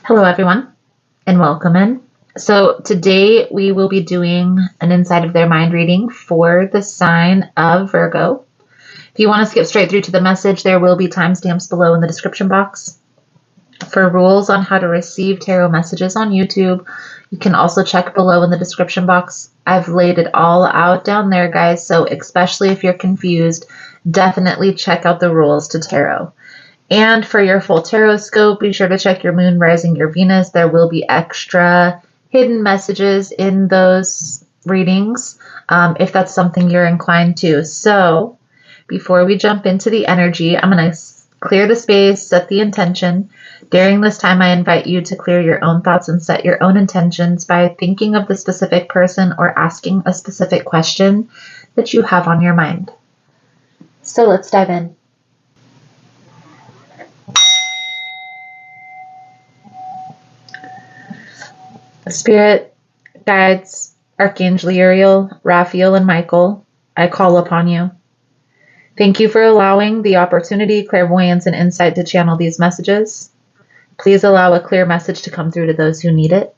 Hello, everyone, and welcome in. So, today we will be doing an inside of their mind reading for the sign of Virgo. If you want to skip straight through to the message, there will be timestamps below in the description box. For rules on how to receive tarot messages on YouTube, you can also check below in the description box. I've laid it all out down there, guys, so especially if you're confused, definitely check out the rules to tarot. And for your full tarot scope, be sure to check your moon, rising, your Venus. There will be extra hidden messages in those readings if that's something you're inclined to. So before we jump into the energy, I'm going to clear the space, set the intention. During this time, I invite you to clear your own thoughts and set your own intentions by thinking of the specific person or asking a specific question that you have on your mind. So let's dive in. Spirit, guides, Archangel Uriel, Raphael, and Michael, I call upon you. Thank you for allowing the opportunity, clairvoyance, and insight to channel these messages. Please allow a clear message to come through to those who need it.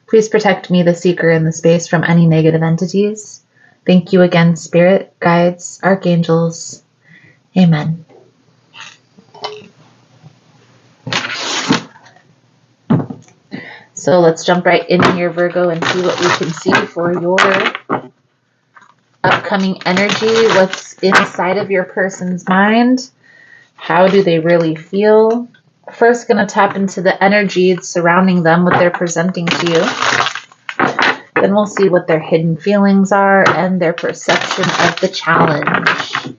Please protect me, the seeker, in the space from any negative entities. Thank you again, Spirit, guides, archangels. Amen. So let's jump right in here, Virgo, and see what we can see for your upcoming energy. What's inside of your person's mind? How do they really feel? First, going to tap into the energy surrounding them, what they're presenting to you. Then we'll see what their hidden feelings are and their perception of the challenge.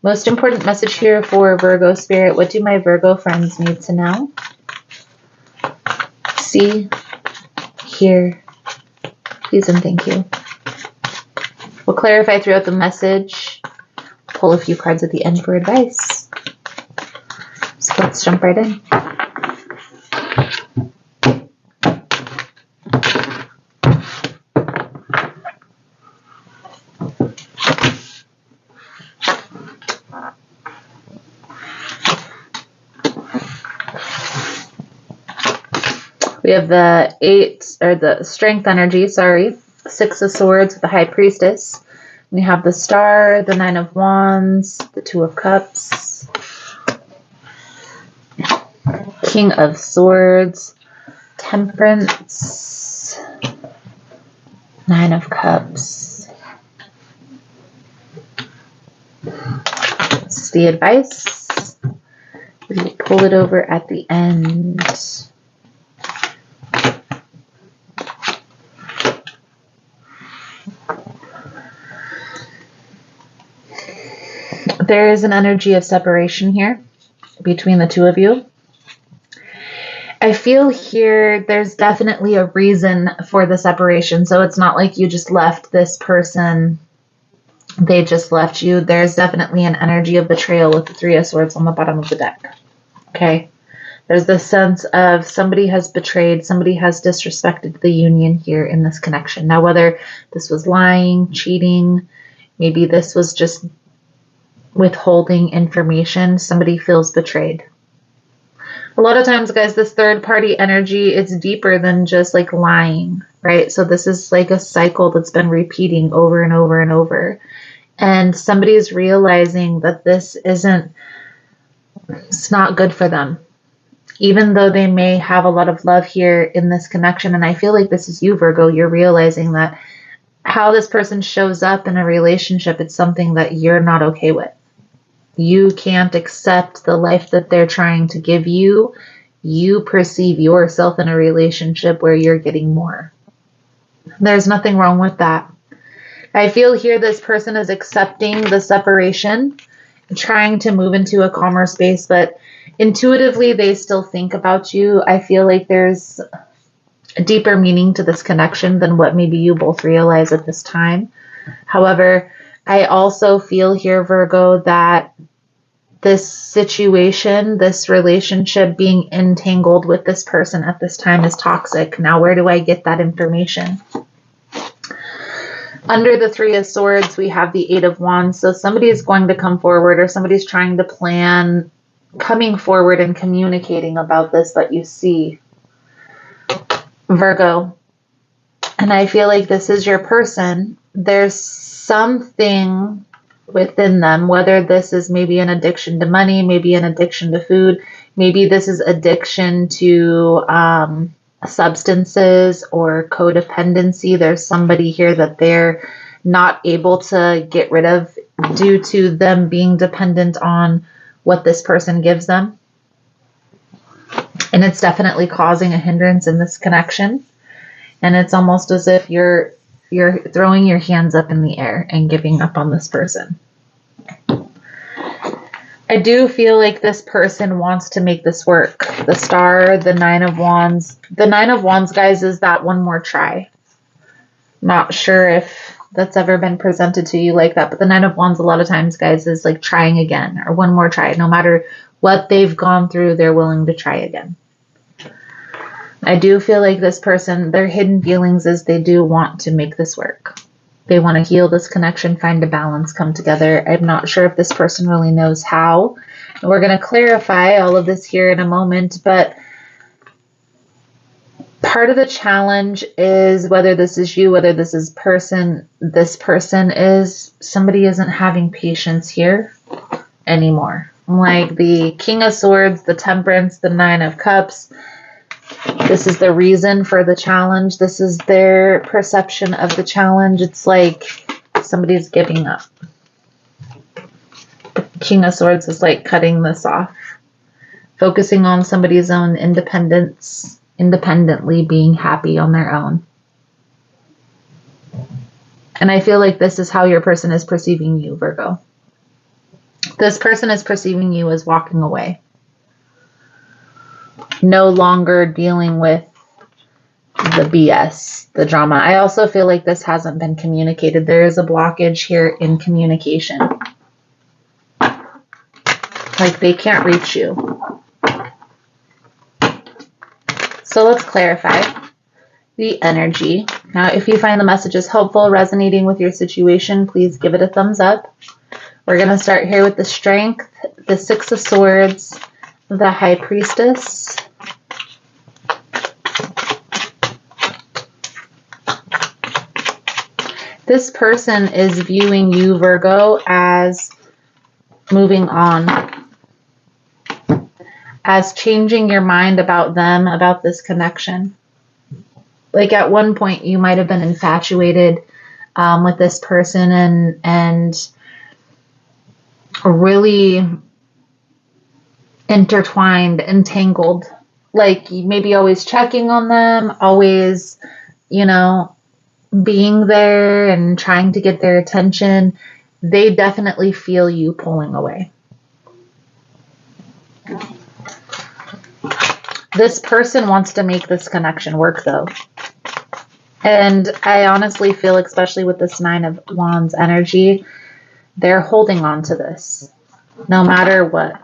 Most important message here for Virgo Spirit. What do my Virgo friends need to know? See, hear, please and thank you. We'll clarify throughout the message. Pull a few cards at the end for advice. So let's jump right in. We have the strength energy, 6 of swords with the high priestess. We have the star, the 9 of wands, the 2 of cups, king of swords, temperance, 9 of cups. This is the advice. We will pull it over at the end. There is an energy of separation here between the two of you. I feel here there's definitely a reason for the separation. So it's not like you just left this person, they just left you. There's definitely an energy of betrayal with the 3 of swords on the bottom of the deck. Okay. There's this sense of somebody has betrayed, somebody has disrespected the union here in this connection. Now, whether this was lying, cheating, maybe this was just withholding information, somebody feels betrayed. A lot of times, guys, this third party energy is deeper than just like lying, right? So this is like a cycle that's been repeating over and over and over. And somebody is realizing that it's not good for them. Even though they may have a lot of love here in this connection, and I feel like this is you, Virgo, you're realizing that how this person shows up in a relationship, it's something that you're not okay with. You can't accept the life that they're trying to give you. You perceive yourself in a relationship where you're getting more. There's nothing wrong with that. I feel here this person is accepting the separation, trying to move into a calmer space, but intuitively they still think about you. I feel like there's a deeper meaning to this connection than what maybe you both realize at this time. However, I also feel here, Virgo, that this situation, this relationship, being entangled with this person at this time is toxic. Now, where do I get that information? Under the 3 of swords, we have the 8 of wands. So somebody is going to come forward, or somebody's trying to plan coming forward and communicating about this, but you see, Virgo, and I feel like this is your person. There's something within them, whether this is maybe an addiction to money, maybe an addiction to food, maybe this is addiction to substances or codependency. There's somebody here that they're not able to get rid of due to them being dependent on what this person gives them. And it's definitely causing a hindrance in this connection. And it's almost as if you're throwing your hands up in the air and giving up on this person. I do feel like this person wants to make this work. The Star, the Nine of Wands. The Nine of Wands, guys, is that one more try. Not sure if that's ever been presented to you like that, but the Nine of Wands a lot of times, guys, is like trying again or one more try. No matter what they've gone through, they're willing to try again. I do feel like this person, their hidden feelings is they do want to make this work. They want to heal this connection, find a balance, come together. I'm not sure if this person really knows how. And we're going to clarify all of this here in a moment, but part of the challenge is whether this is you, whether this is this person is, somebody isn't having patience here anymore. Like the King of Swords, the Temperance, the Nine of Cups. This is the reason for the challenge. This is their perception of the challenge. It's like somebody's giving up. The King of Swords is like cutting this off. Focusing on somebody's own independence, independently being happy on their own. And I feel like this is how your person is perceiving you, Virgo. This person is perceiving you as walking away. No longer dealing with the BS, the drama. I also feel like this hasn't been communicated. There is a blockage here in communication. Like they can't reach you. So let's clarify the energy. Now, if you find the messages helpful, resonating with your situation, please give it a thumbs up. We're going to start here with the Strength, the Six of Swords, the High Priestess, this person is viewing you, Virgo, as moving on, as changing your mind about them, about this connection. Like at one point you might have been infatuated with this person and really intertwined, entangled, like maybe always checking on them, always, being there and trying to get their attention. They definitely feel you pulling away. This person wants to make this connection work though. And I honestly feel, especially with this Nine of Wands energy, they're holding on to this no matter what.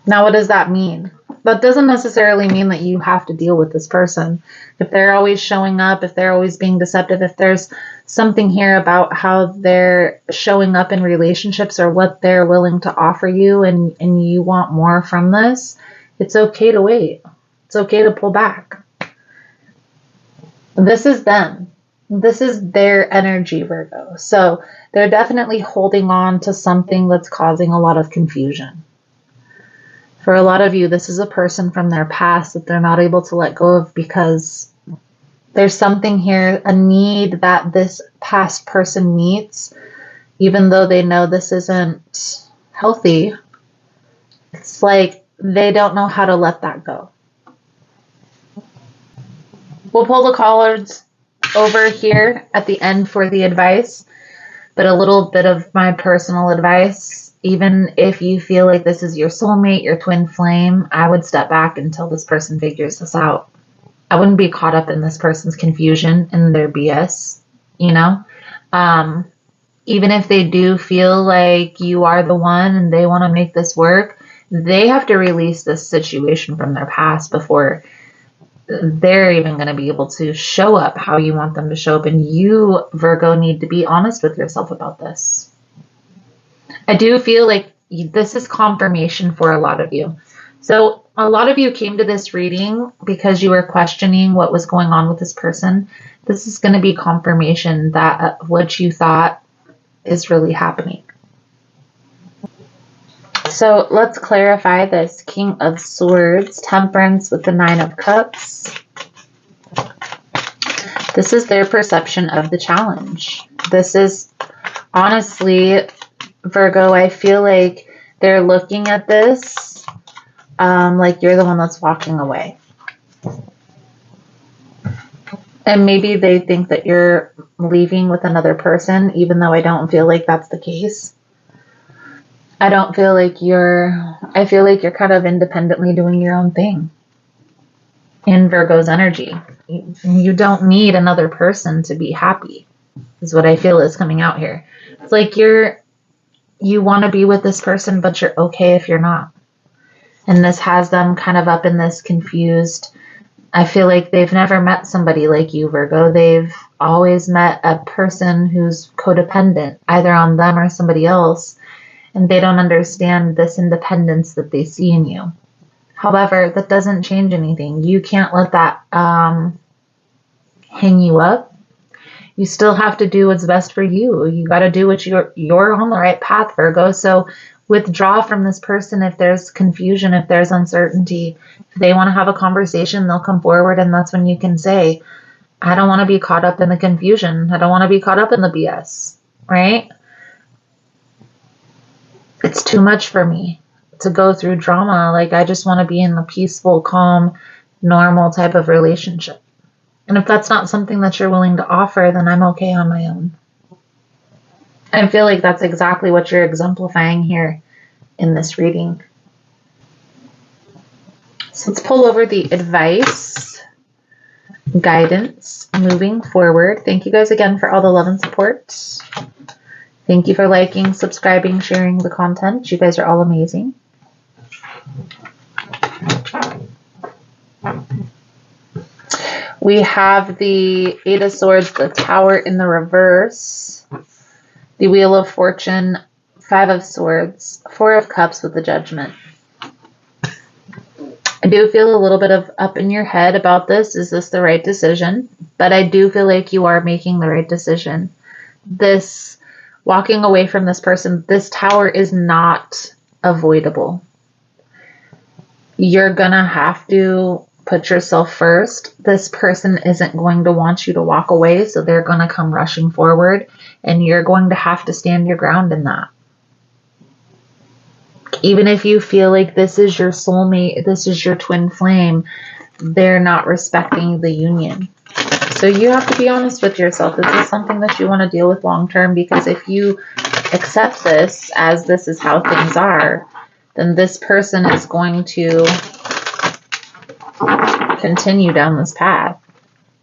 Now, what does that mean? That doesn't necessarily mean that you have to deal with this person. If they're always showing up, if they're always being deceptive, if there's something here about how they're showing up in relationships or what they're willing to offer you and you want more from this, it's okay to wait. It's okay to pull back. This is them. This is their energy, Virgo. So they're definitely holding on to something that's causing a lot of confusion. For a lot of you, this is a person from their past that they're not able to let go of because there's something here, a need that this past person meets, even though they know this isn't healthy. It's like they don't know how to let that go. We'll pull the cards over here at the end for the advice, but a little bit of my personal advice. Even if you feel like this is your soulmate, your twin flame, I would step back until this person figures this out. I wouldn't be caught up in this person's confusion and their BS, Even if they do feel like you are the one and they want to make this work, they have to release this situation from their past before they're even going to be able to show up how you want them to show up. And you, Virgo, need to be honest with yourself about this. I do feel like this is confirmation for a lot of you. So a lot of you came to this reading because you were questioning what was going on with this person. This is going to be confirmation that what you thought is really happening. So let's clarify this. King of Swords, Temperance with the Nine of Cups. This is their perception of the challenge. This is, honestly, Virgo, I feel like they're looking at this like you're the one that's walking away. And maybe they think that you're leaving with another person, even though I don't feel like that's the case. I don't feel like I feel like you're kind of independently doing your own thing in Virgo's energy. You don't need another person to be happy, is what I feel is coming out here. It's like you want to be with this person, but you're okay if you're not. And this has them kind of up in this confused. I feel like they've never met somebody like you, Virgo. They've always met a person who's codependent, either on them or somebody else, and they don't understand this independence that they see in you. However, that doesn't change anything. You can't let that hang you up. You still have to do what's best for you. You got to do what you're on the right path, Virgo. So withdraw from this person if there's confusion, if there's uncertainty. If they want to have a conversation, they'll come forward, and that's when you can say, I don't want to be caught up in the confusion. I don't want to be caught up in the BS, right? It's too much for me to go through drama. Like, I just want to be in a peaceful, calm, normal type of relationship. And if that's not something that you're willing to offer, then I'm okay on my own. I feel like that's exactly what you're exemplifying here in this reading. So let's pull over the advice, guidance, moving forward. Thank you guys again for all the love and support. Thank you for liking, subscribing, sharing the content. You guys are all amazing. We have the Eight of Swords, the Tower in the reverse, the Wheel of Fortune, Five of Swords, Four of Cups with the Judgment. I do feel a little bit of up in your head about this. Is this the right decision? But I do feel like you are making the right decision. This walking away from this person, this tower is not avoidable. You're gonna have to put yourself first. This person isn't going to want you to walk away, so they're going to come rushing forward, and you're going to have to stand your ground in that. Even if you feel like this is your soulmate, this is your twin flame, they're not respecting the union. So you have to be honest with yourself. Is this something that you want to deal with long term? Because if you accept this as this is how things are, then this person is going to continue down this path.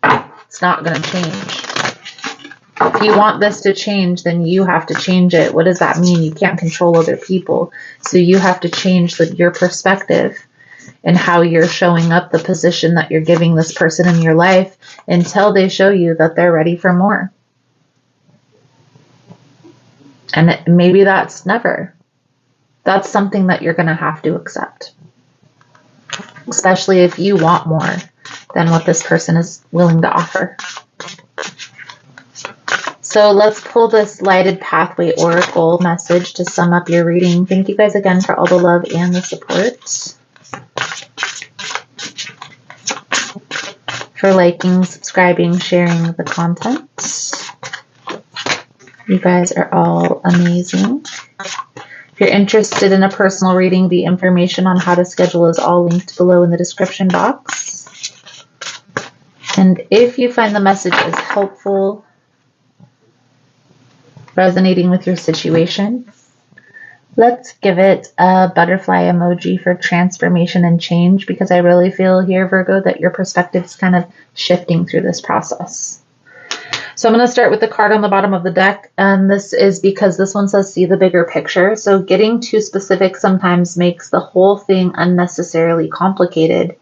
It's not going to change. If you want this to change, then you have to change it. What does that mean? You can't control other people. So you have to change your perspective and how you're showing up, the position that you're giving this person in your life until they show you that they're ready for more. And maybe that's never. That's something that you're going to have to accept. Especially if you want more than what this person is willing to offer. So let's pull this Lighted Pathway Oracle message to sum up your reading. Thank you guys again for all the love and the support. For liking, subscribing, sharing the content. You guys are all amazing. If you're interested in a personal reading, the information on how to schedule is all linked below in the description box. And if you find the message is helpful, resonating with your situation, let's give it a butterfly emoji for transformation and change, because I really feel here, Virgo, that your perspective is kind of shifting through this process. So I'm going to start with the card on the bottom of the deck, and this is because this one says see the bigger picture. So getting too specific sometimes makes the whole thing unnecessarily complicated.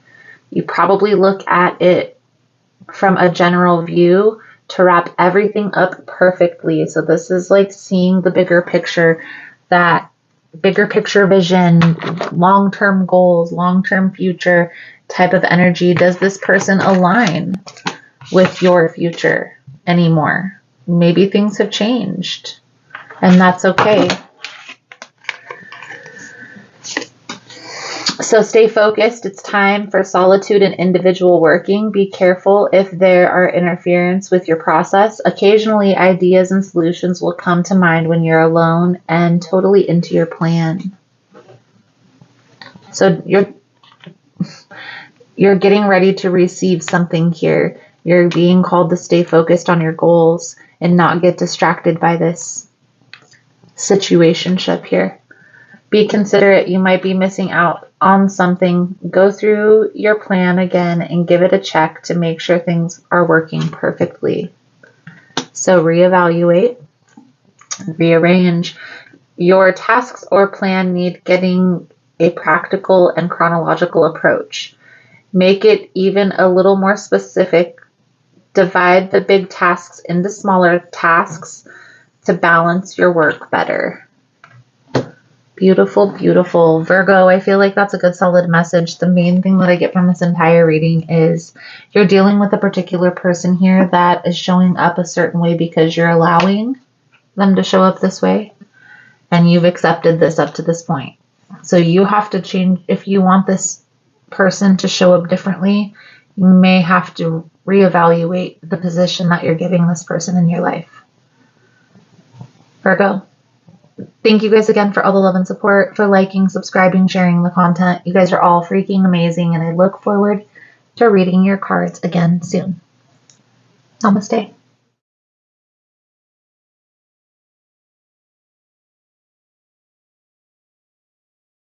You probably look at it from a general view to wrap everything up perfectly. So this is like seeing the bigger picture, that bigger picture vision, long-term goals, long-term future type of energy. Does this person align with your future anymore? Maybe things have changed, and that's okay. So stay focused. It's time for solitude and individual working. Be careful if there are interference with your process. Occasionally, ideas and solutions will come to mind when you're alone and totally into your plan. So you're getting ready to receive something here. You're being called to stay focused on your goals and not get distracted by this situationship here. Be considerate. You might be missing out on something. Go through your plan again and give it a check to make sure things are working perfectly. So reevaluate, rearrange. Your tasks or plan need getting a practical and chronological approach. Make it even a little more specific. Divide the big tasks into smaller tasks to balance your work better. Beautiful, beautiful. Virgo, I feel like that's a good solid message. The main thing that I get from this entire reading is you're dealing with a particular person here that is showing up a certain way because you're allowing them to show up this way, and you've accepted this up to this point. So you have to change. If you want this person to show up differently, you may have to reevaluate the position that you're giving this person in your life. Virgo. Thank you guys again for all the love and support, for liking, subscribing, sharing the content. You guys are all freaking amazing, and I look forward to reading your cards again soon. Namaste.